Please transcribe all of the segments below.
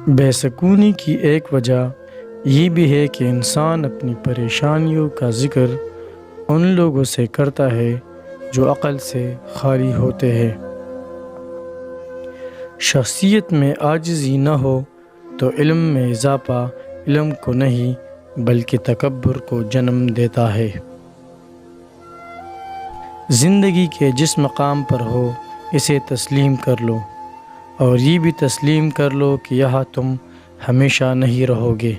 بے سکونی کی ایک وجہ یہ بھی ہے کہ انسان اپنی پریشانیوں کا ذکر ان لوگوں سے کرتا ہے جو عقل سے خالی ہوتے ہیں۔ شخصیت میں عاجزی نہ ہو تو علم میں اضافہ علم کو نہیں بلکہ تکبر کو جنم دیتا ہے۔ زندگی کے جس مقام پر ہو اسے تسلیم کر لو، اور یہ بھی تسلیم کر لو کہ یہاں تم ہمیشہ نہیں رہو گے۔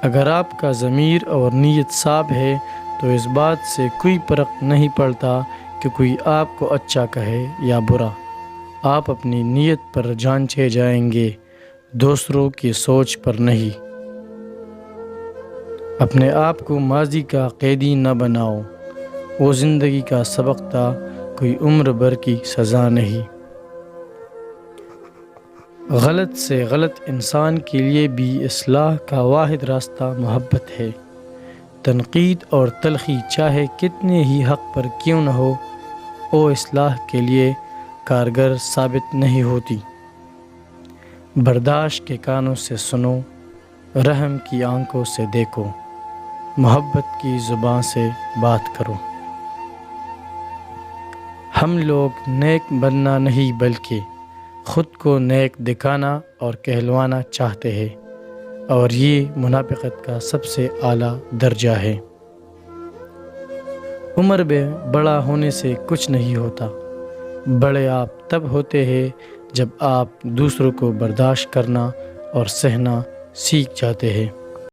اگر آپ کا ضمیر اور نیت صاف ہے تو اس بات سے کوئی فرق نہیں پڑتا کہ کوئی آپ کو اچھا کہے یا برا، آپ اپنی نیت پر جانچے جائیں گے، دوسروں کی سوچ پر نہیں۔ اپنے آپ کو ماضی کا قیدی نہ بناؤ، وہ زندگی کا سبق تھا، کوئی عمر بھر کی سزا نہیں۔ غلط سے غلط انسان کے لیے بھی اصلاح کا واحد راستہ محبت ہے۔ تنقید اور تلخی چاہے کتنے ہی حق پر کیوں نہ ہو، وہ اصلاح کے لیے کارگر ثابت نہیں ہوتی۔ برداشت کے کانوں سے سنو، رحم کی آنکھوں سے دیکھو، محبت کی زبان سے بات کرو۔ ہم لوگ نیک بننا نہیں بلکہ خود کو نیک دکھانا اور کہلوانا چاہتے ہیں، اور یہ منافقت کا سب سے اعلیٰ درجہ ہے۔ عمر میں بڑا ہونے سے کچھ نہیں ہوتا، بڑے آپ تب ہوتے ہیں جب آپ دوسروں کو برداشت کرنا اور سہنا سیکھ جاتے ہیں۔